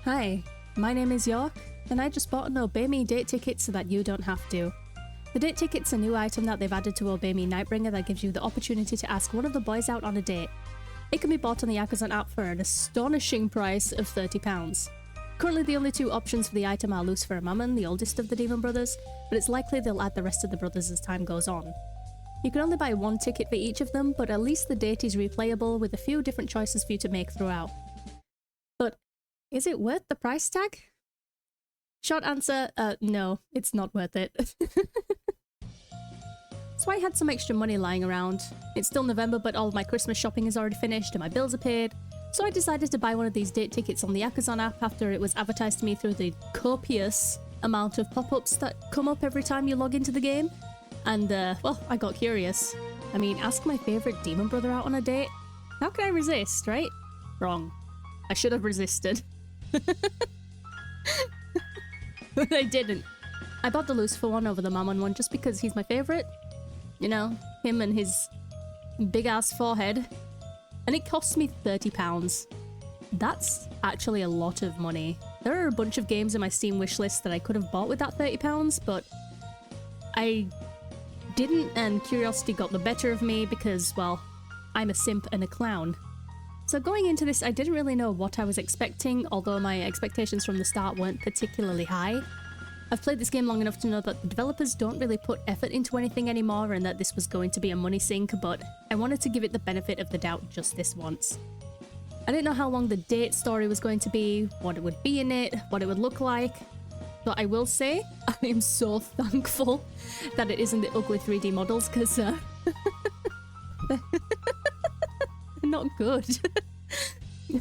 Hi, my name is York, and I just bought an Obey Me date ticket so that you don't have to. The date ticket's a new item that they've added to Obey Me Nighbringer that gives you the opportunity to ask one of the boys out on a date. It can be bought on the Amazon app for an astonishing price of £30. Currently the only two options for the item are Lucifer and Mammon, the oldest of the Demon Brothers, but it's likely they'll add the rest of the brothers as time goes on. You can only buy one ticket for each of them, but at least the date is replayable with a few different choices for you to make throughout. But is it worth the price tag? Short answer, no, it's not worth it. So I had some extra money lying around. It's still November, but all of my Christmas shopping is already finished and my bills are paid. So I decided to buy one of these date tickets on the Amazon app after it was advertised to me through the copious amount of pop-ups that come up every time you log into the game. And, well, I got curious. I mean, ask my favourite demon brother out on a date? How can I resist, right? Wrong. I should have resisted. But I didn't. I bought the Lucifer one over the Mammon one just because he's my favourite. You know, him and his big-ass forehead. And it cost me £30. That's actually a lot of money. There are a bunch of games in my Steam wishlist that I could have bought with that £30, but I didn't, and curiosity got the better of me because, well, I'm a simp and a clown. So going into this, I didn't really know what I was expecting, although my expectations from the start weren't particularly high. I've played this game long enough to know that the developers don't really put effort into anything anymore and that this was going to be a money sink, but I wanted to give it the benefit of the doubt just this once. I didn't know how long the date story was going to be, what it would be in it, what it would look like, but I will say I am so thankful that it isn't the ugly 3D models, because they're not good.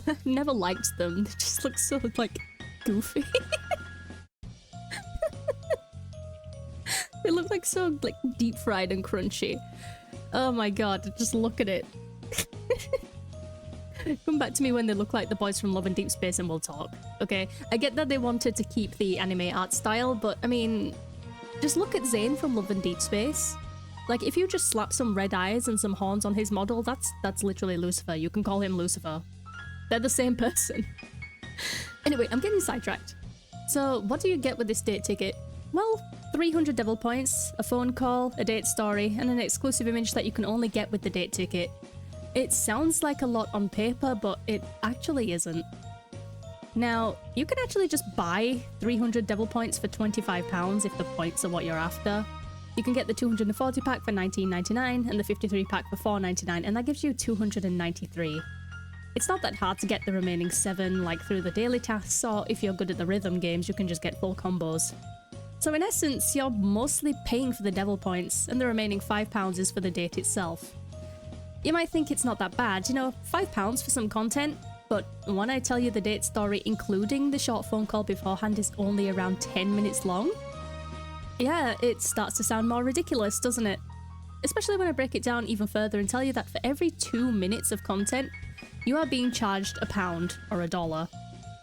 I've never liked them, they just look so, like, goofy. They look like so, like, deep fried and crunchy. Oh my god, just look at it. Come back to me when they look like the boys from Love and Deep Space and we'll talk, okay? I get that they wanted to keep the anime art style, but I mean, just look at Zane from Love and Deep Space. Like, if you just slap some red eyes and some horns on his model, that's literally Lucifer. You can call him Lucifer. They're the same person. Anyway, I'm getting sidetracked. So, what do you get with this date ticket? Well, 300 devil points, a phone call, a date story, and an exclusive image that you can only get with the date ticket. It sounds like a lot on paper, but it actually isn't. Now, you can actually just buy 300 devil points for £25 if the points are what you're after. You can get the 240 pack for $19.99 and the 53 pack for $4.99, and that gives you 293. It's not that hard to get the remaining 7, like through the daily tasks, or if you're good at the rhythm games, you can just get full combos. So in essence, you're mostly paying for the devil points, and the remaining £5 is for the date itself. You might think it's not that bad, you know, £5 for some content, but when I tell you the date story including the short phone call beforehand is only around 10 minutes long, yeah, it starts to sound more ridiculous, doesn't it? Especially when I break it down even further and tell you that for every 2 minutes of content, you are being charged £1 or $1.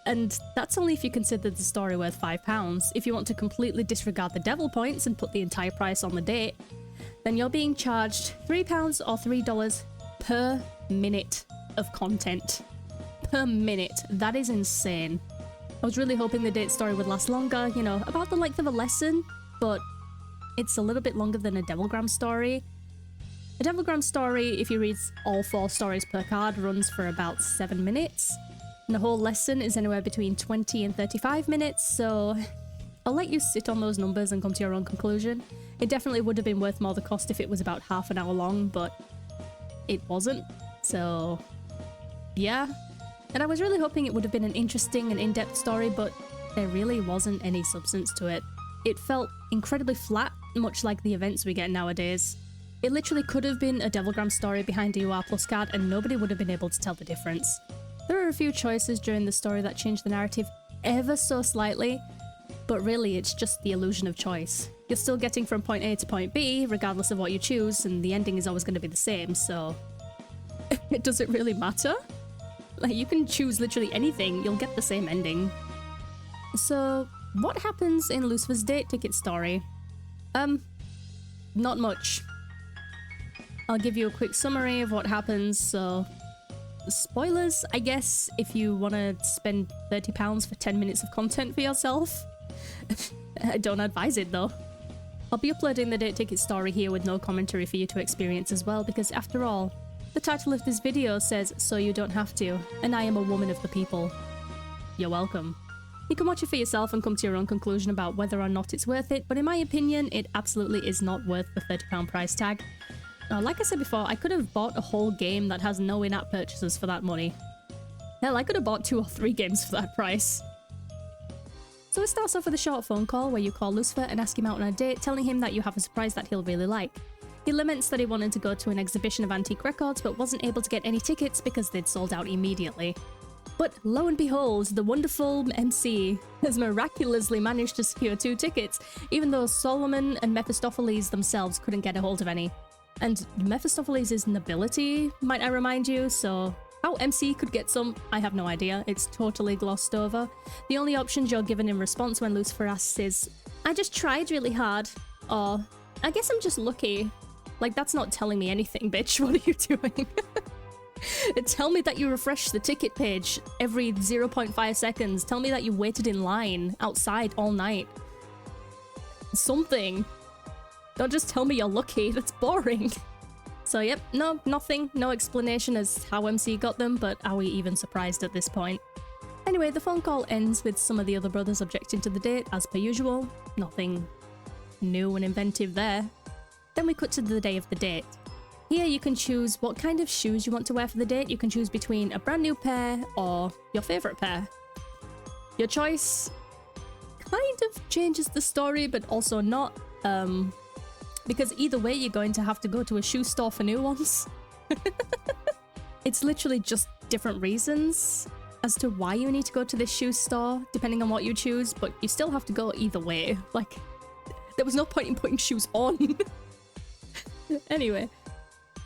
And that's only if you consider the story worth £5. If you want to completely disregard the devil points and put the entire price on the date, then you're being charged £3 or $3 per minute of content. Per minute. That is insane. I was really hoping the date story would last longer, you know, about the length of a lesson, but it's a little bit longer than a Devilgram story. A Devilgram story, if you read all 4 stories per card, runs for about 7 minutes. And the whole lesson is anywhere between 20 and 35 minutes, so I'll let you sit on those numbers and come to your own conclusion. It definitely would have been worth more the cost if it was about half an hour long, but it wasn't, so yeah. And I was really hoping it would have been an interesting and in-depth story, but there really wasn't any substance to it. It felt incredibly flat, much like the events we get nowadays. It literally could have been a Devilgram story behind a UR Plus card and nobody would have been able to tell the difference. There are a few choices during the story that change the narrative ever so slightly, but really it's just the illusion of choice. You're still getting from point A to point B, regardless of what you choose, and the ending is always going to be the same, so does it really matter? Like, you can choose literally anything, you'll get the same ending. So, what happens in Lucifer's date ticket story? Not much. I'll give you a quick summary of what happens, so spoilers, I guess, if you want to spend £30 for 10 minutes of content for yourself. I don't advise it though. I'll be uploading the date ticket story here with no commentary for you to experience as well, because after all, the title of this video says "So you don't have to," and I am a woman of the people. You're welcome. You can watch it for yourself and come to your own conclusion about whether or not it's worth it, but in my opinion, it absolutely is not worth the £30 price tag. Like I said before, I could have bought a whole game that has no in-app purchases for that money. Hell, I could have bought 2 or 3 games for that price. So it starts off with a short phone call where you call Lucifer and ask him out on a date, telling him that you have a surprise that he'll really like. He laments that he wanted to go to an exhibition of antique records but wasn't able to get any tickets because they'd sold out immediately. But lo and behold, the wonderful MC has miraculously managed to secure 2 tickets, even though Solomon and Mephistopheles themselves couldn't get a hold of any. And Mephistopheles is nobility, might I remind you, so how MC could get some, I have no idea. It's totally glossed over. The only options you're given in response when Lucifer asks is, "I just tried really hard," or "I guess I'm just lucky." Like, that's not telling me anything, bitch. What are you doing? Tell me that you refresh the ticket page every 0.5 seconds. Tell me that you waited in line outside all night. Something. Don't just tell me you're lucky. That's boring. So yep, no, nothing. No explanation as how MC got them, but are we even surprised at this point? Anyway, the phone call ends with some of the other brothers objecting to the date, as per usual. Nothing new and inventive there. Then we cut to the day of the date. Here you can choose what kind of shoes you want to wear for the date. You can choose between a brand new pair or your favourite pair. Your choice kind of changes the story, but also not, because either way you're going to have to go to a shoe store for new ones. It's literally just different reasons as to why you need to go to this shoe store, depending on what you choose, but you still have to go either way. Like, there was no point in putting shoes on. Anyway,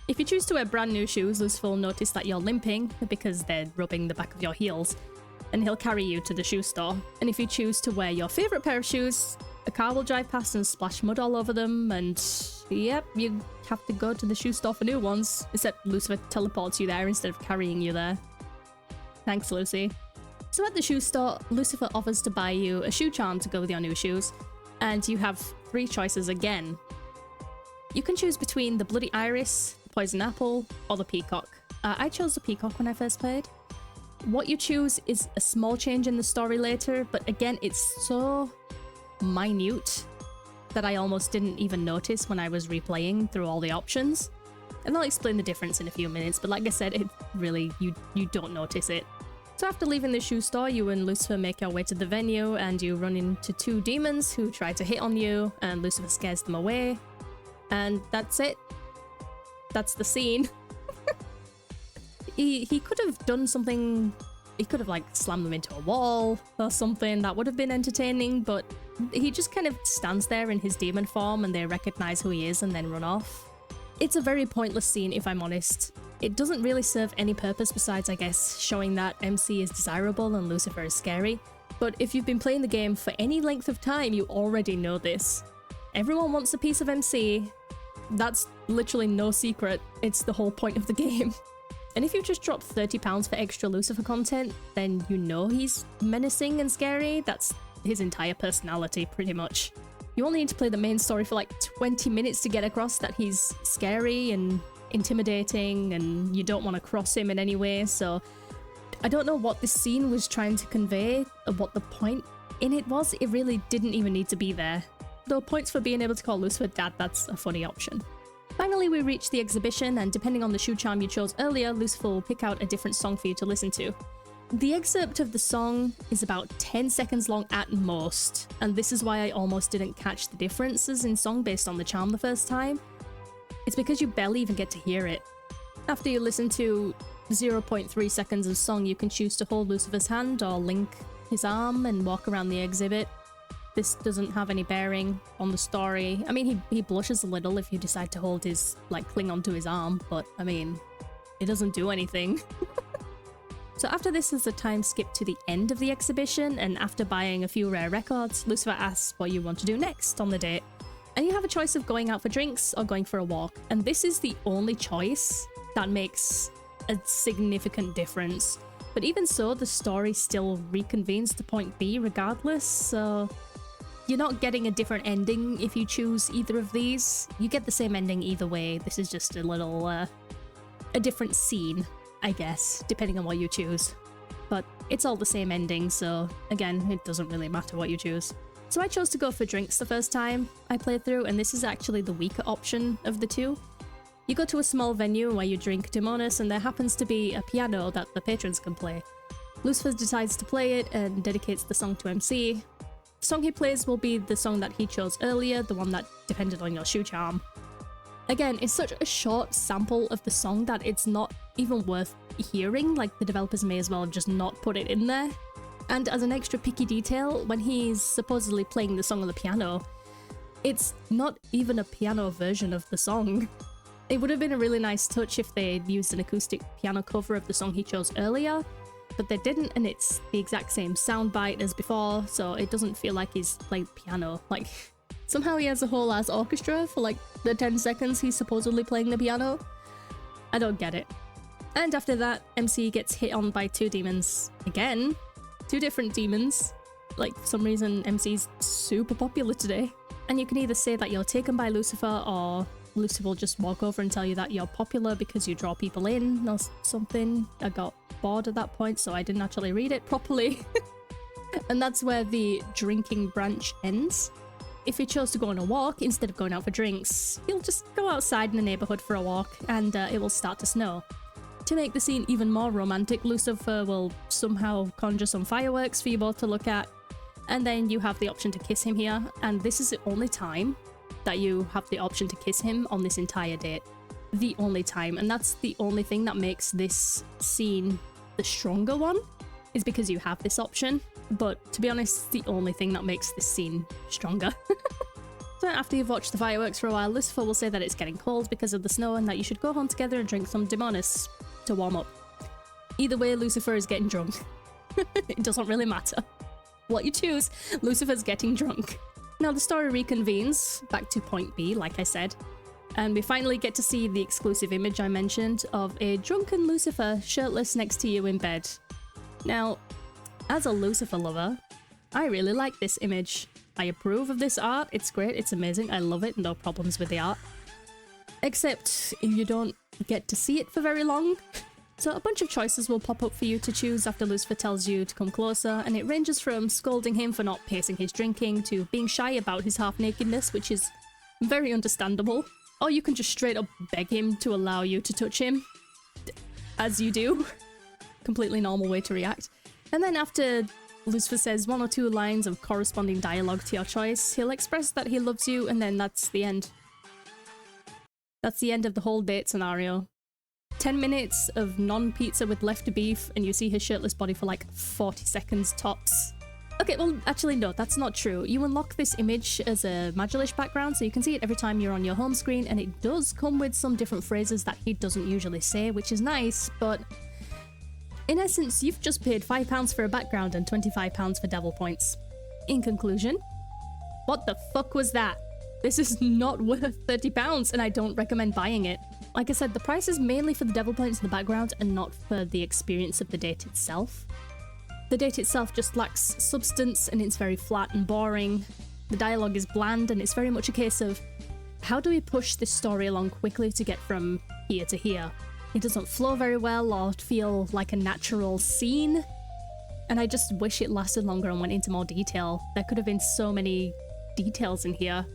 if you choose to wear brand new shoes, Lucifer will notice that you're limping because they're rubbing the back of your heels, and he'll carry you to the shoe store. And if you choose to wear your favourite pair of shoes, a car will drive past and splash mud all over them, and yep, you have to go to the shoe store for new ones, except Lucifer teleports you there instead of carrying you there. Thanks, Lucy. So at the shoe store, Lucifer offers to buy you a shoe charm to go with your new shoes, and you have 3 choices again. You can choose between the Bloody Iris, the Poison Apple, or the Peacock. I chose the Peacock when I first played. What you choose is a small change in the story later, but again, it's so minute that I almost didn't even notice when I was replaying through all the options. And I'll explain the difference in a few minutes, but like I said, it really, you don't notice it. So after leaving the shoe store, you and Lucifer make your way to the venue, and you run into 2 demons who try to hit on you, and Lucifer scares them away. And that's it. That's the scene. He could have done something. He could have like slammed them into a wall or something. That would have been entertaining, but he just kind of stands there in his demon form and they recognize who he is and then run off. It's a very pointless scene, if I'm honest. It doesn't really serve any purpose besides, I guess, showing that MC is desirable and Lucifer is scary. But if you've been playing the game for any length of time, you already know this. Everyone wants a piece of MC. That's literally no secret. It's the whole point of the game. And if you just drop £30 for extra Lucifer content, then you know he's menacing and scary. That's his entire personality, pretty much. You only need to play the main story for like 20 minutes to get across that he's scary and intimidating and you don't want to cross him in any way, so I don't know what this scene was trying to convey or what the point in it was. It really didn't even need to be there. Though points for being able to call Lucifer Dad, that's a funny option. Finally, we reach the exhibition, and depending on the shoe charm you chose earlier, Lucifer will pick out a different song for you to listen to. The excerpt of the song is about 10 seconds long at most, and this is why I almost didn't catch the differences in song based on the charm the first time. It's because you barely even get to hear it. After you listen to 0.3 seconds of song, you can choose to hold Lucifer's hand or link his arm and walk around the exhibit. This doesn't have any bearing on the story. I mean, he blushes a little if you decide to hold his, like, cling onto his arm, but, I mean, it doesn't do anything. So after this is a time skip to the end of the exhibition, and after buying a few rare records, Lucifer asks what you want to do next on the date. And you have a choice of going out for drinks or going for a walk, and this is the only choice that makes a significant difference. But even so, the story still reconvenes to point B regardless, so you're not getting a different ending if you choose either of these. You get the same ending either way. This is just a little, a different scene, I guess, depending on what you choose. But it's all the same ending, so again, it doesn't really matter what you choose. So I chose to go for drinks the first time I played through, and this is actually the weaker option of the two. You go to a small venue where you drink Demonis, and there happens to be a piano that the patrons can play. Lucifer decides to play it and dedicates the song to MC. The song he plays will be the song that he chose earlier, the one that depended on your shoe charm. Again, it's such a short sample of the song that it's not even worth hearing, like the developers may as well just not put it in there. And as an extra picky detail, when he's supposedly playing the song on the piano, it's not even a piano version of the song. It would have been a really nice touch if they'd used an acoustic piano cover of the song he chose earlier, but they didn't, and it's the exact same soundbite as before, so it doesn't feel like he's playing piano. Like, somehow he has a whole ass orchestra for like the 10 seconds he's supposedly playing the piano. I don't get it. And after that, MC gets hit on by two demons. Again, two different demons. Like, for some reason, MC's super popular today. And you can either say that you're taken by Lucifer, or Lucifer will just walk over and tell you that you're popular because you draw people in or something. I got bored at that point, so I didn't actually read it properly. And that's where the drinking branch ends. If he chose to go on a walk instead of going out for drinks, he'll just go outside in the neighborhood for a walk, and it will start to snow. To make the scene even more romantic, Lucifer will somehow conjure some fireworks for you both to look at, and then you have the option to kiss him here, and this is the only time that you have the option to kiss him on this entire date. The only time, and that's the only thing that makes this scene the stronger one, is because you have this option. But to be honest, the only thing that makes this scene stronger. So after you've watched the fireworks for a while, Lucifer will say that it's getting cold because of the snow and that you should go home together and drink some Demonis to warm up. Either way, Lucifer is getting drunk. It doesn't really matter what you choose, Lucifer's getting drunk. Now the story reconvenes back to point B, like I said, and we finally get to see the exclusive image I mentioned of a drunken Lucifer shirtless next to you in bed. Now, as a Lucifer lover, I really like this image. I approve of this art, it's great, it's amazing, I love it, no problems with the art. Except you don't get to see it for very long. So a bunch of choices will pop up for you to choose after Lucifer tells you to come closer, and it ranges from scolding him for not pacing his drinking to being shy about his half-nakedness, which is very understandable. Or you can just straight up beg him to allow you to touch him, as you do. Completely normal way to react. And then after Lucifer says one or two lines of corresponding dialogue to your choice, he'll express that he loves you, and then that's the end. That's the end of the whole date scenario. 10 minutes of non-pizza with left beef, and you see his shirtless body for like 40 seconds tops. Okay, well, actually no, that's not true. You unlock this image as a Majelish background, so you can see it every time you're on your home screen, and it does come with some different phrases that he doesn't usually say, which is nice, but in essence, you've just paid £5 for a background and £25 for devil points. In conclusion, what the fuck was that? This is not worth £30, and I don't recommend buying it. Like I said, the price is mainly for the devil points in the background and not for the experience of the date itself. The date itself just lacks substance, and it's very flat and boring. The dialogue is bland, and it's very much a case of, how do we push this story along quickly to get from here to here? It doesn't flow very well or feel like a natural scene, and I just wish it lasted longer and went into more detail. There could have been so many details in here.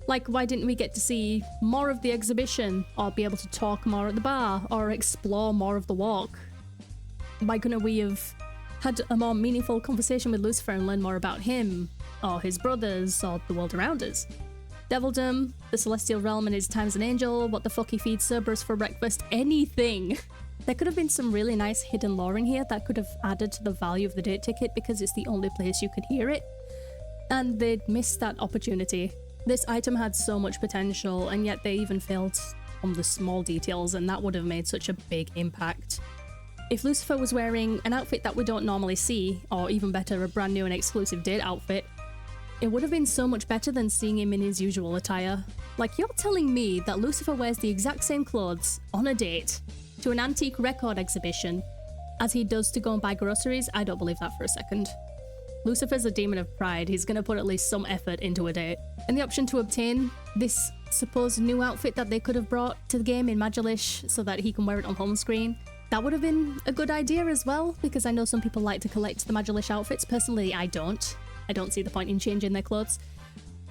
Like, why didn't we get to see more of the exhibition, or be able to talk more at the bar, or explore more of the walk? Why couldn't we have had a more meaningful conversation with Lucifer and learn more about him, or his brothers, or the world around us? Devildom, the celestial realm and his time as an angel, what the fuck he feeds Cerberus for breakfast, anything! There could have been some really nice hidden lore in here that could have added to the value of the date ticket because it's the only place you could hear it, and they'd missed that opportunity. This item had so much potential, and yet they even failed on the small details, and that would have made such a big impact. If Lucifer was wearing an outfit that we don't normally see, or even better, a brand new and exclusive date outfit, it would have been so much better than seeing him in his usual attire. Like, you're telling me that Lucifer wears the exact same clothes on a date to an antique record exhibition, as he does to go and buy groceries, I don't believe that for a second. Lucifer's a demon of pride, he's gonna put at least some effort into a date. And the option to obtain this supposed new outfit that they could have brought to the game in Majolish so that he can wear it on home screen, that would have been a good idea as well, because I know some people like to collect the Majolish outfits. Personally, I don't. I don't see the point in changing their clothes.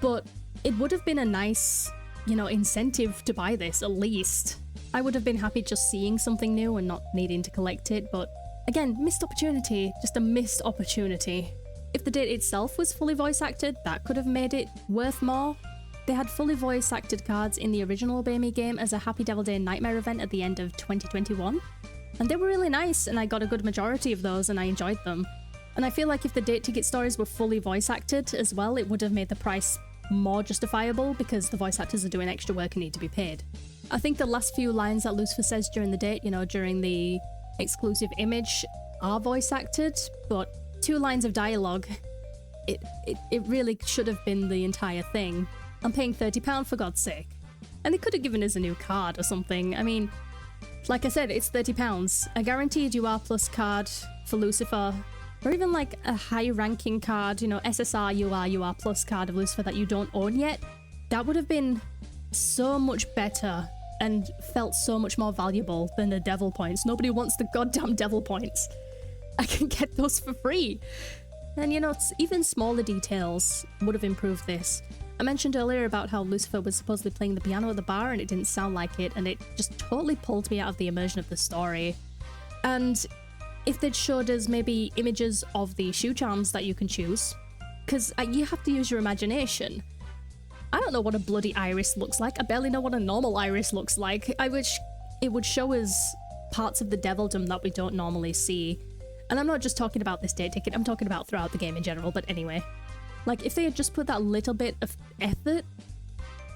But it would have been a nice, you know, incentive to buy this, at least. I would have been happy just seeing something new and not needing to collect it, but again, missed opportunity. Just a missed opportunity. If the date itself was fully voice acted, that could have made it worth more. They had fully voice acted cards in the original Obame game as a Happy Devil Day Nightmare event at the end of 2021. And they were really nice, and I got a good majority of those and I enjoyed them. And I feel like if the date ticket stories were fully voice acted as well, it would have made the price more justifiable because the voice actors are doing extra work and need to be paid. I think the last few lines that Lucifer says during the date, you know, during the exclusive image, are voice acted, but 2 lines of dialogue, it really should have been the entire thing. I'm paying £30 for God's sake. And they could have given us a new card or something. I mean, like I said, it's £30. A guaranteed UR Plus card for Lucifer, or even like a high-ranking card, you know, SSR, UR Plus card of Lucifer that you don't own yet. That would have been so much better and felt so much more valuable than the devil points. Nobody wants the goddamn devil points. I can get those for free. And you know, even smaller details would have improved this. I mentioned earlier about how Lucifer was supposedly playing the piano at the bar and it didn't sound like it, and it just totally pulled me out of the immersion of the story. And if they'd showed us maybe images of the shoe charms that you can choose, because you have to use your imagination. I don't know what a bloody iris looks like. I barely know what a normal iris looks like. I wish it would show us parts of the devildom that we don't normally see. And I'm not just talking about this date ticket, I'm talking about throughout the game in general, but anyway. Like, if they had just put that little bit of effort,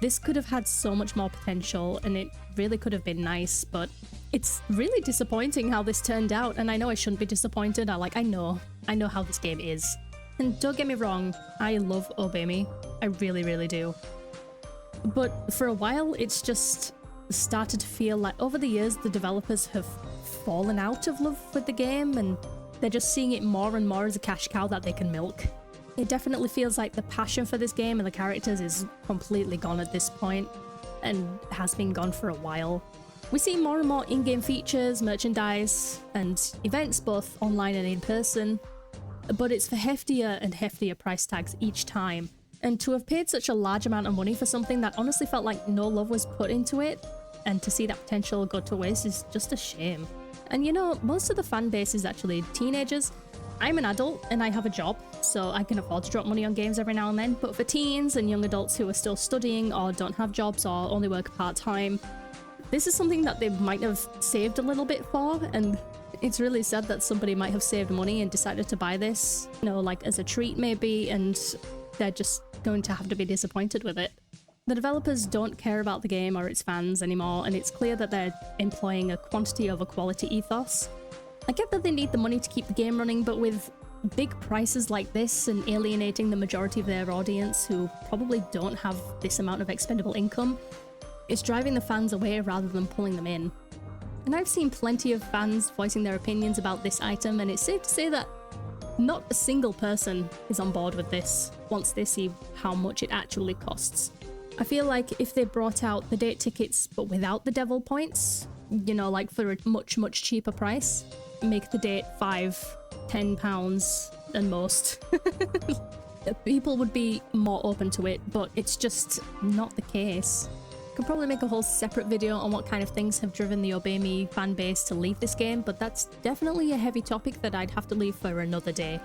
this could have had so much more potential, and it really could have been nice, but it's really disappointing how this turned out, and I know I shouldn't be disappointed. I know how this game is. And don't get me wrong, I love Obame. I really, really do. But for a while, it's just started to feel like over the years, the developers have fallen out of love with the game, and they're just seeing it more and more as a cash cow that they can milk. It definitely feels like the passion for this game and the characters is completely gone at this point, and has been gone for a while. We see more and more in-game features, merchandise, and events both online and in person, but it's for heftier and heftier price tags each time. And to have paid such a large amount of money for something that honestly felt like no love was put into it, and to see that potential go to waste is just a shame. And you know, most of the fan base is actually teenagers. I'm an adult and I have a job, so I can afford to drop money on games every now and then, but for teens and young adults who are still studying or don't have jobs or only work part-time, this is something that they might have saved a little bit for, and it's really sad that somebody might have saved money and decided to buy this, you know, like as a treat maybe, and they're just going to have to be disappointed with it. The developers don't care about the game or its fans anymore, and it's clear that they're employing a quantity over quality ethos. I get that they need the money to keep the game running, but with big prices like this and alienating the majority of their audience who probably don't have this amount of expendable income, it's driving the fans away rather than pulling them in. And I've seen plenty of fans voicing their opinions about this item, and it's safe to say that not a single person is on board with this once they see how much it actually costs. I feel like if they brought out the date tickets but without the devil points, you know, like for a much, much cheaper price, make the date £5-10 and most, people would be more open to it, but it's just not the case. I could probably make a whole separate video on what kind of things have driven the Obame fan base to leave this game, but that's definitely a heavy topic that I'd have to leave for another day.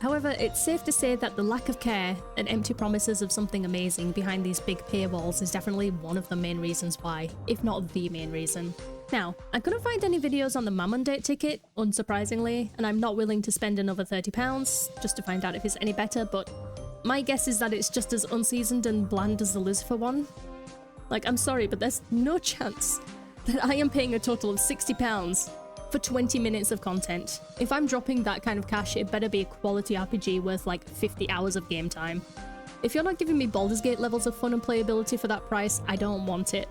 However, it's safe to say that the lack of care and empty promises of something amazing behind these big paywalls is definitely one of the main reasons why, if not the main reason. Now, I couldn't find any videos on the Mammon date ticket, unsurprisingly, and I'm not willing to spend another £30 just to find out if it's any better, but my guess is that it's just as unseasoned and bland as the Lucifer one. Like, I'm sorry, but there's no chance that I am paying a total of £60 for 20 minutes of content. If I'm dropping that kind of cash, it better be a quality RPG worth like 50 hours of game time. If you're not giving me Baldur's Gate levels of fun and playability for that price, I don't want it.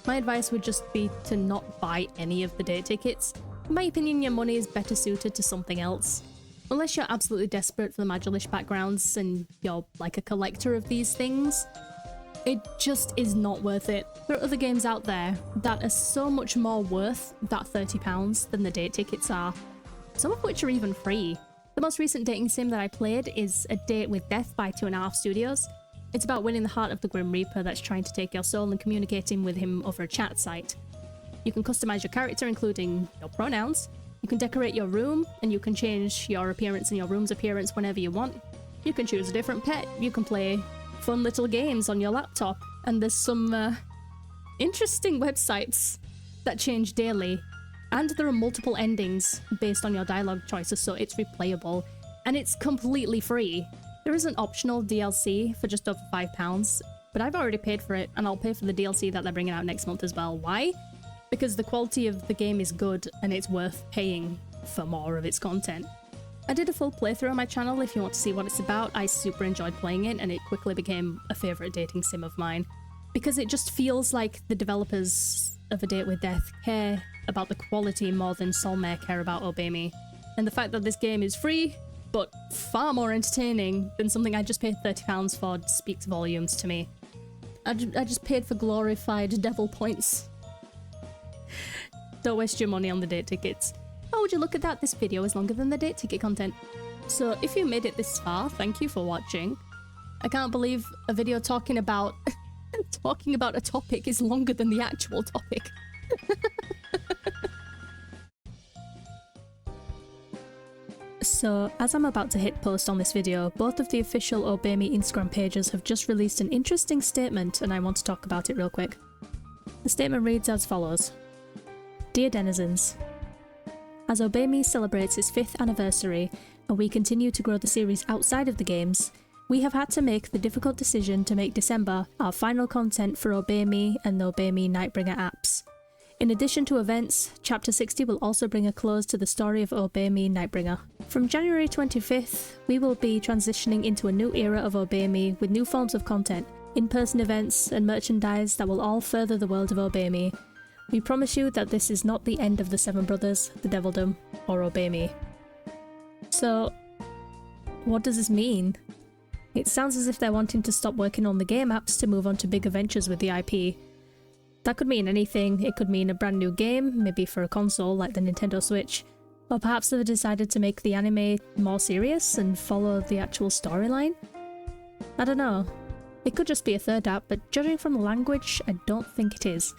My advice would just be to not buy any of the date tickets. In my opinion, your money is better suited to something else. Unless you're absolutely desperate for the Majolish backgrounds and you're like a collector of these things, it just is not worth it. There are other games out there that are so much more worth that £30 than the date tickets are, some of which are even free. The most recent dating sim that I played is A Date with Death by 2.5 Studios. It's about winning the heart of the Grim Reaper that's trying to take your soul and communicating with him over a chat site. You can customize your character, including your pronouns. You can decorate your room, and you can change your appearance and your room's appearance whenever you want. You can choose a different pet. You can play fun little games on your laptop. And there's some interesting websites that change daily. And there are multiple endings based on your dialogue choices, so it's replayable. And it's completely free. There is an optional DLC for just over £5, but I've already paid for it, and I'll pay for the DLC that they're bringing out next month as well. Why? Because the quality of the game is good, and it's worth paying for more of its content. I did a full playthrough on my channel if you want to see what it's about. I super enjoyed playing it, and it quickly became a favourite dating sim of mine. Because it just feels like the developers of A Date with Death care about the quality more than Solmare care about Obey Me. And the fact that this game is free, but far more entertaining than something I just paid £30 for, speaks volumes to me. I just paid for glorified devil points. Don't waste your money on the date tickets. Oh, would you look at that? This video is longer than the date ticket content. So if you made it this far, thank you for watching. I can't believe a video talking about a topic is longer than the actual topic. So, as I'm about to hit post on this video, both of the official Obey Me Instagram pages have just released an interesting statement, and I want to talk about it real quick. The statement reads as follows. Dear denizens, as Obey Me celebrates its 5th anniversary, and we continue to grow the series outside of the games, we have had to make the difficult decision to make December our final content for Obey Me and the Obey Me Nighbringer apps. In addition to events, Chapter 60 will also bring a close to the story of Obey Me Nighbringer. From January 25th, we will be transitioning into a new era of Obey Me with new forms of content, in-person events, and merchandise that will all further the world of Obey Me. We promise you that this is not the end of the Seven Brothers, the Devildom, or Obey Me. So, what does this mean? It sounds as if they're wanting to stop working on the game apps to move on to bigger ventures with the IP. That could mean anything. It could mean a brand new game, maybe for a console like the Nintendo Switch, or perhaps they've decided to make the anime more serious and follow the actual storyline? I don't know. It could just be a third app, but judging from the language, I don't think it is.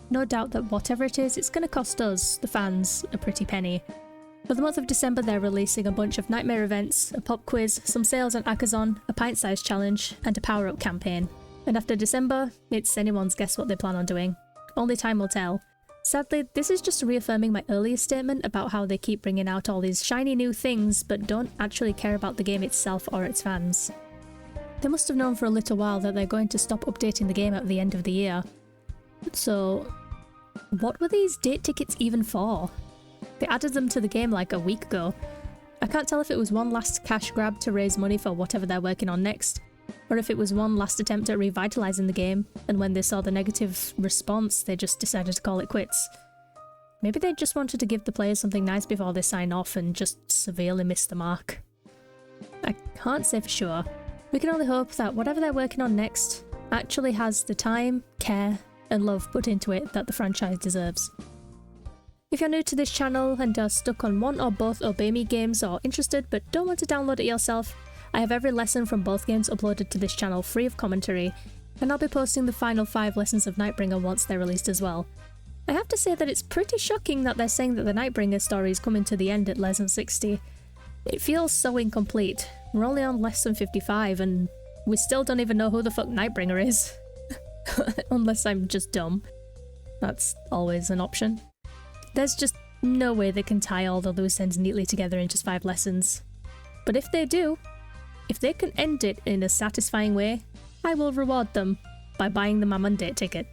No doubt that whatever it is, it's going to cost us, the fans, a pretty penny. For the month of December, they're releasing a bunch of nightmare events, a pop quiz, some sales on Akazon, a pint-sized challenge, and a power-up campaign. And after December, it's anyone's guess what they plan on doing. Only time will tell. Sadly, this is just reaffirming my earlier statement about how they keep bringing out all these shiny new things but don't actually care about the game itself or its fans. They must have known for a little while that they're going to stop updating the game at the end of the year. So, what were these date tickets even for? They added them to the game like a week ago. I can't tell if it was one last cash grab to raise money for whatever they're working on next, or if it was one last attempt at revitalising the game, and when they saw the negative response, they just decided to call it quits. Maybe they just wanted to give the players something nice before they sign off and just severely missed the mark. I can't say for sure. We can only hope that whatever they're working on next actually has the time, care, and love put into it that the franchise deserves. If you're new to this channel and are stuck on one or both Obey Me games or interested but don't want to download it yourself, I have every lesson from both games uploaded to this channel free of commentary, and I'll be posting the final 5 lessons of Nighbringer once they're released as well. I have to say that it's pretty shocking that they're saying that the Nighbringer story is coming to the end at lesson 60. It feels so incomplete. We're only on lesson 55 and we still don't even know who the fuck Nighbringer is. Unless I'm just dumb. That's always an option. There's just no way they can tie all the loose ends neatly together in just 5 lessons. But if they do, if they can end it in a satisfying way, I will reward them by buying them a Monday ticket.